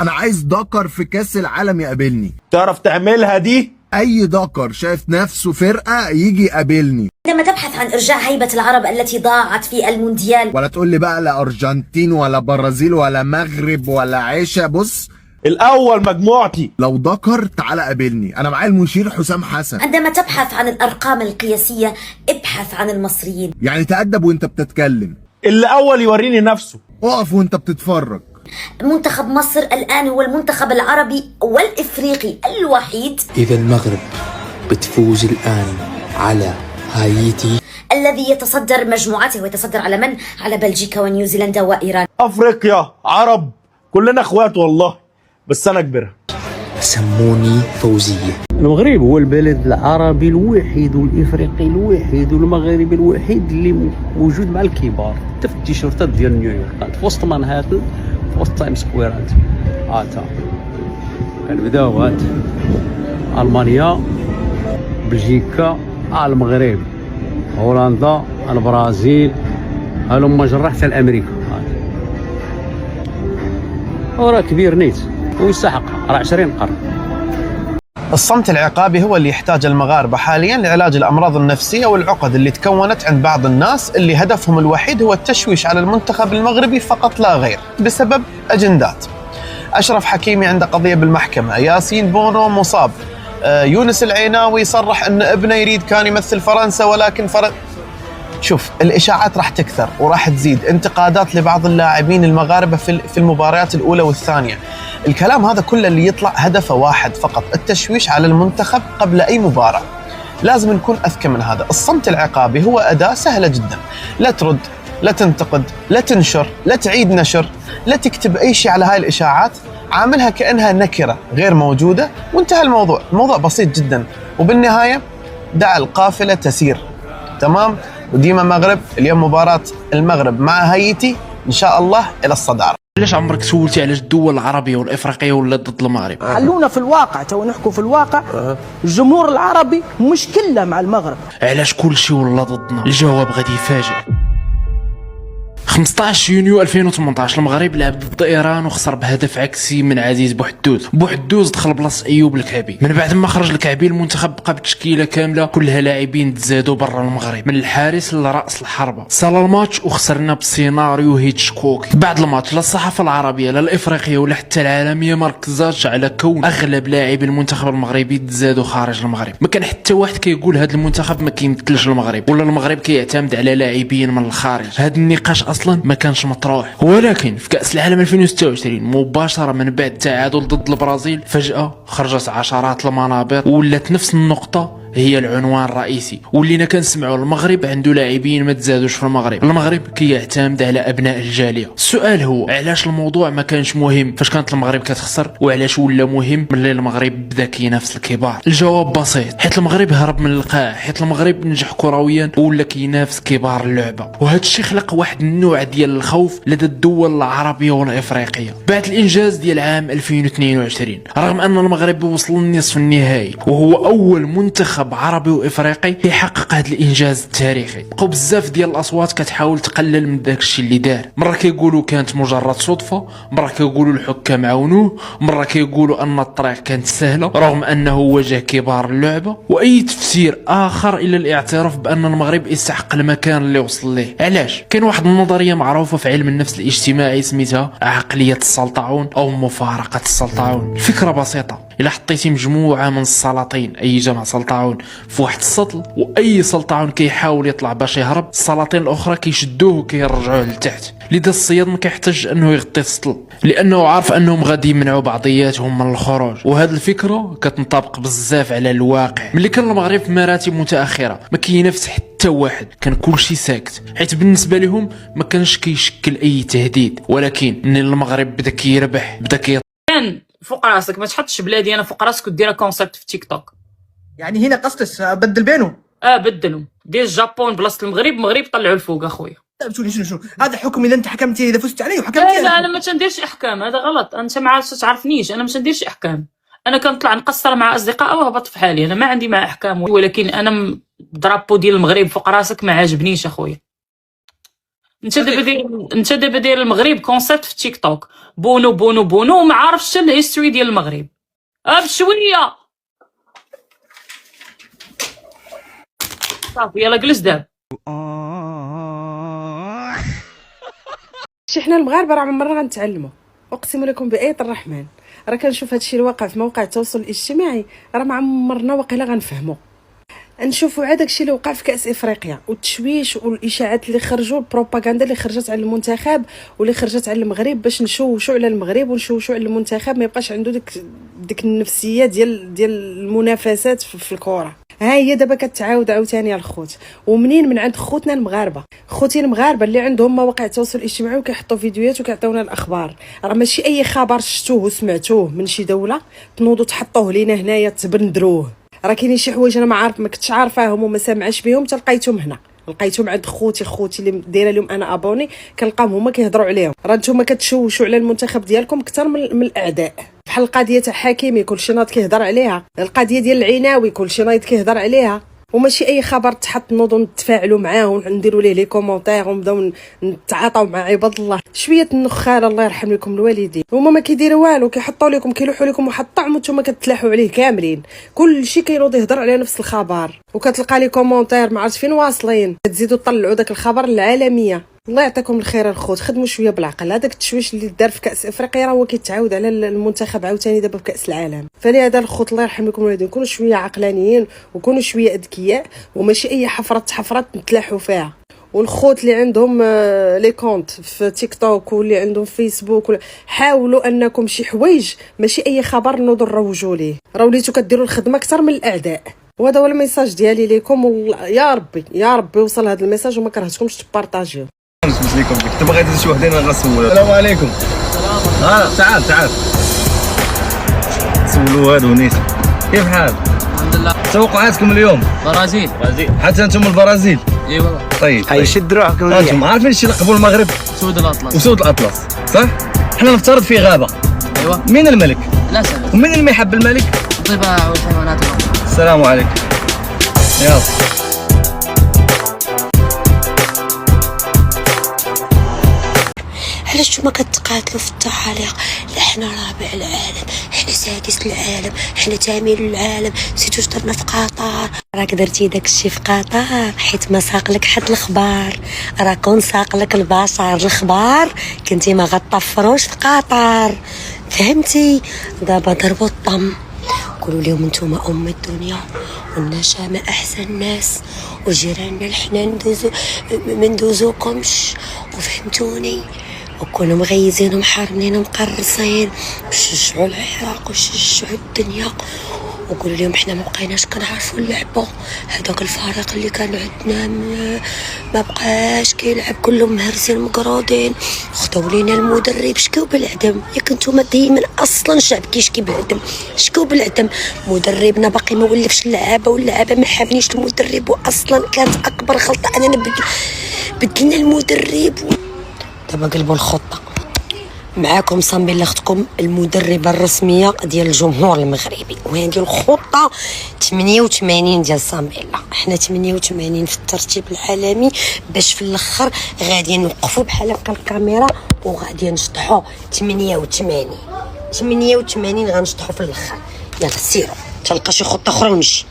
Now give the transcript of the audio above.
انا عايز دكر في كاس العالم يقابلني. تعرف تعملها دي؟ اي دكر شايف نفسه فرقه يجي يقابلني. عندما تبحث عن إرجاع هيبة العرب التي ضاعت في المونديال، ولا تقول لي بقى لا ارجنتين ولا برازيل ولا مغرب ولا عيشه. بص، الاول مجموعتي. لو دكر تعالى قابلني، انا معايا المشير حسام حسن. عندما تبحث عن الأرقام القياسية ابحث عن المصريين. يعني تأدب وانت بتتكلم، اللي اول يوريني نفسه. اقف وانت بتتفرج. منتخب مصر الآن هو المنتخب العربي والإفريقي الوحيد إذا المغرب بتفوز الآن على هايتي الذي يتصدر مجموعته، ويتصدر على من؟ على بلجيكا ونيوزيلندا وإيران. افريقيا عرب كلنا اخوات والله، بس انا كبرها. سموني فوزية. المغرب هو البلد العربي الوحيد والافريقي الوحيد والمغربي الوحيد اللي موجود مع الكبار، حتى في التيشيرتات ديال نيويورك، انت في وسط مانهاتن، في وسط تايم سكوير. انت تا كنبداو هاد المانيا، بلجيكا، المغرب، هولندا، البرازيل، هلما جرى حتى لامريكا. وراه كبير نيت ويستحق، راه 20 قرن. الصمت العقابي هو اللي يحتاج المغاربة حاليا لعلاج الأمراض النفسية والعقد اللي تكونت عند بعض الناس اللي هدفهم الوحيد هو التشويش على المنتخب المغربي فقط لا غير بسبب أجندات. أشرف حكيمي عنده قضية بالمحكمة، ياسين بونو مصاب، يونس العيناوي صرح أن ابنه يريد كان يمثل فرنسا ولكن شوف، الإشاعات راح تكثر وراح تزيد، انتقادات لبعض اللاعبين المغاربة في المباريات الأولى والثانية. الكلام هذا كله اللي يطلع هدفه واحد فقط، التشويش على المنتخب قبل أي مباراة. لازم نكون أذكى من هذا. الصمت العقابي هو أداة سهلة جدا، لا ترد، لا تنتقد، لا تنشر، لا تعيد نشر، لا تكتب أي شيء على هاي الإشاعات، عاملها كأنها نكرة غير موجودة وانتهى الموضوع. الموضوع بسيط جدا، وبالنهاية دع القافلة تسير. تمام؟ وديما مغرب. اليوم مباراة المغرب مع هايتي إن شاء الله إلى الصدارة. علاش عمرك سولتي علاش الدول العربيه والافريقيه ولات ضد المغرب؟ خلونا في الواقع، تو نحكوا في الواقع. الجمهور العربي مش كله مع المغرب. علاش كلشي ولا ضدنا؟ الجواب غادي يفاجئ. 15 يونيو 2018 المغرب لعب ضد ايران وخسر بهدف عكسي من عزيز بوحدوز. بوحدوز دخل بلاصه ايوب الكعبي. من بعد ما خرج الكعبي المنتخب بقى بتشكيله كامله كلها لاعبين تزادوا برا المغرب، من الحارس لراس الحربه. صار الماتش وخسرنا بسيناريو هيتشكوك. بعد الماتش لا الصحافه العربيه لا الافريقيه ولا حتى العالميه ما ركزاتش على كون اغلب لاعبي المنتخب المغربي تزادوا خارج المغرب. ما كان حتى واحد كيقول هذا المنتخب ما كيمثلش المغرب ولا المغرب كيعتمد على لاعبين من الخارج. هذا النقاش اصلا ما كانش مطروح. ولكن في كأس العالم 2026 مباشرة من بعد التعادل ضد البرازيل فجأة خرجت عشرات المنابر ولات نفس النقطة هي العنوان الرئيسي، ولينا كنسمعوا المغرب عنده لاعبين ما تزادوش في المغرب، المغرب كيعتمد على ابناء الجاليه. السؤال هو علاش الموضوع ما كانش مهم فاش كانت المغرب كتخسر، وعلاش ولا مهم ملي المغرب بدا كينافس الكبار؟ الجواب بسيط، حيت المغرب هرب من القاع، حيت المغرب نجح كرويا ولا كينافس كبار اللعبه، وهذا الشيء خلق واحد النوع ديال الخوف لدى الدول العربيه والافريقيه. بعد الانجاز ديال عام 2022 رغم ان المغرب وصل للنصف النهائي وهو اول منتخب عربي وافريقي يحقق هذا الانجاز التاريخي، بقاو بزاف ديال الاصوات كتحاول تقلل من داك الشيء اللي دار. مره كيقولوا كانت مجرد صدفه، مره كيقولوا الحكام عاونوه، مره كيقولوا ان الطريق كانت سهله رغم انه واجه كبار اللعبه، واي تفسير اخر الا الاعتراف بان المغرب يستحق المكان اللي وصل ليه. علاش؟ كاين واحد النظريه معروفه في علم النفس الاجتماعي سميتها عقليه السلطعون او مفارقه السلطعون. الفكره بسيطه، الا حطيتي مجموعه من السلاطين اي جمع سلطعون في واحد السطل واي سلطعون كيحاول يطلع باش يهرب، السلاطين الاخرى كيشدوه وكيرجعوه لتحت. لذا الصياد ما كيحتاج انه يغطي السطل لانه عارف انهم غادي يمنعوا بعضياتهم من الخروج، وهذه الفكره كتنطبق بزاف على الواقع. ملي كان المغرب في مراتب متاخره ما كينافس حتى واحد، كان كلشي ساكت حيت بالنسبه لهم ما كانش كيشكل اي تهديد. ولكن من المغرب بدا كيربح بدا كان فوق راسك، ما تحطش بلادي انا فوق راسك ودير كونسيبت في تيك توك. يعني هنا قصدك بدل بينهم؟ بدلوا، دير الجابون بلاصه المغرب طلعوا الفوق اخويا. طيب شنو هذا حكم اذا انت حكمتي، اذا فزت علي وحكمتي لا انا ما تنديرش احكام، هذا غلط. انت ما تعرفنيش، انا ما تنديرش احكام. انا كنطلع نقصر مع اصدقاء وهبط في حالي، انا ما عندي مع احكام. ولكن انا درابو ديال المغرب فوق راسك ما عاجبنيش اخويا. انت دابا داير المغرب كونسيبت في تيك توك، بونو بونو بونو، وما عارفش الهيستوري ديال المغرب. بشويه صافي يلا جلس دابا. شي حنا المغاربه راه عمرنا غنتعلموا، اقسم لكم بايات الرحمن راه كنشوف هادشي اللي واقع في مواقع التواصل الاجتماعي راه ما عمرنا واقيلا غنفهموا. نشوفوا عاد داكشي اللي وقع في كاس افريقيا والتشويش والاشاعات اللي خرجوا، البروباغندا اللي خرجت على المنتخب واللي خرجت على المغرب باش نشوشوا على المغرب ونشوشوا على المنتخب ما يبقاش عنده ديك النفسيه ديال المنافسات في الكره. ها هي دابا كتعاود عاوتاني الخوت، ومنين من عند خوتنا المغاربه، خوتي المغاربه اللي عندهم مواقع التواصل الاجتماعي وكيحطوا فيديوهات وكيعطيونا الاخبار. راه ماشي اي خبر شفتوه وسمعتوه من شي دوله تنوضوا تحطوه لينا هنايا تبندروه. راه كاينين شي حوايج انا ما كنتش عارفاهم وما سامعاش بهم حتى لقيتهم هنا، لقيتهم عند خوتي اللي دايره لهم انا ابوني، كنلقاهم هما كيهضروا عليهم. راه نتوما كتشوشوا على المنتخب ديالكم اكثر من الاعداء. بحال القضيه تاع حكيمي كلشي ناض كيهضر عليها، القضيه ديال العناوي كلشي ناض كيهضر عليها، وماشي اي خبر تحط نوضوا نتفاعلوا معاه ونديروا ليه لي كومونتير ونبداو نتعاطاو مع عباد الله. شويه النخاله الله يرحم لكم الوالدين، هما ما كيديروا والو، كيحطوا لكم كيلوحوا لكم واحد الطعم وانتم كتلاحوا عليه كاملين، كلشي كينوض يهضر على نفس الخبر وكتلقى لي كومونتير ما عرفت فين واصلين. تزيدوا تطلعوا داك الخبر العالميه. الله يعطيكم الخير الخوت، خدموا شويه بالعقل. هذاك التشويش اللي دار في كاس افريقيا راه هو كيتعاود على المنتخب عاوتاني دابا في كاس العالم. فلهذا الخوت الله يرحم لكم الوالدين كونوا شويه عقلانيين وكونوا شويه اذكياء، وماشي اي حفرات نتلاحوا فيها. والخوت اللي عندهم لي كونت في تيك توك واللي عندهم فيسبوك حاولوا انكم شي حوايج ماشي اي خبر نوضوا نروجوا ليه، راه وليتوا كديروا الخدمه اكثر من الاعداء. وهذا هو الميساج ديالي ليكم، يا ربي يوصل هذا الميساج وما كرهتكمش تبارطاجيوه. نسمح لكم انت بغيت شي وحدين غنسول. السلام عليكم. تعال سولوا هادو نيت كيف حال؟ الحمد لله. توقعاتكم اليوم؟ برازيل. حتى انتم البرازيل؟ اي والله. طيب شد روحكم. انتم عارفين شي لقبوا المغرب؟ سود الاطلس. وسود الاطلس صح؟ حنا نفترض في غابه. ايوه. مين الملك؟ الاسد. ومين اللي ما يحب الملك؟ الطباع والحيوانات. السلام عليكم. يلا علاش نتوما كتقاتلوا في التعاليق؟ لا حنا رابع العالم، حنا سادس العالم، حنا ثامن العالم، نسيتو درنا في قطر. راك درتي داكشي في قطر حيت ما ساق لك حد الخبار، راه كون ساق لك البشر الخبار كنتي ما غطفروش في قطر، فهمتي؟ دابا ضربوا الطم، قولوا لهم نتوما ام الدنيا والنشامة احسن الناس وجيراننا الحنا ما ندوزوكمش، وفهمتوني؟ وكونوا مغيزين ومحارمين ومقرصين وشجعوا العراق وشجعوا الدنيا، وقولوا لهم حنا ما بقيناش كنعرفوا نلعبوا. هذاك الفريق اللي كان عندنا ما بقاش كيلعب، كلهم مهرسين مقراضين، خداو لينا المدرب شكاو بالعدم. ياك نتوما دايما اصلا شعب كيشكي بالعدم، شكاو بالعدم. مدربنا باقي ما ولفش اللعابه واللعابه ما حابنيش المدرب، واصلا كانت اكبر غلطه اننا بدلنا المدرب. دابا قلبوا الخطه معاكم صامبيلا اختكم المدربه الرسميه ديال الجمهور المغربي، وهذه الخطه 88 ديال صامبيلا. احنا 88 في الترتيب العالمي، باش في الاخر غادي نوقفوا بحال هكا الكاميرا وغادي نشطحوا 88 غنشطحوا في الاخر. يلا سيروا تلقى شي خطه اخرى ونمشي.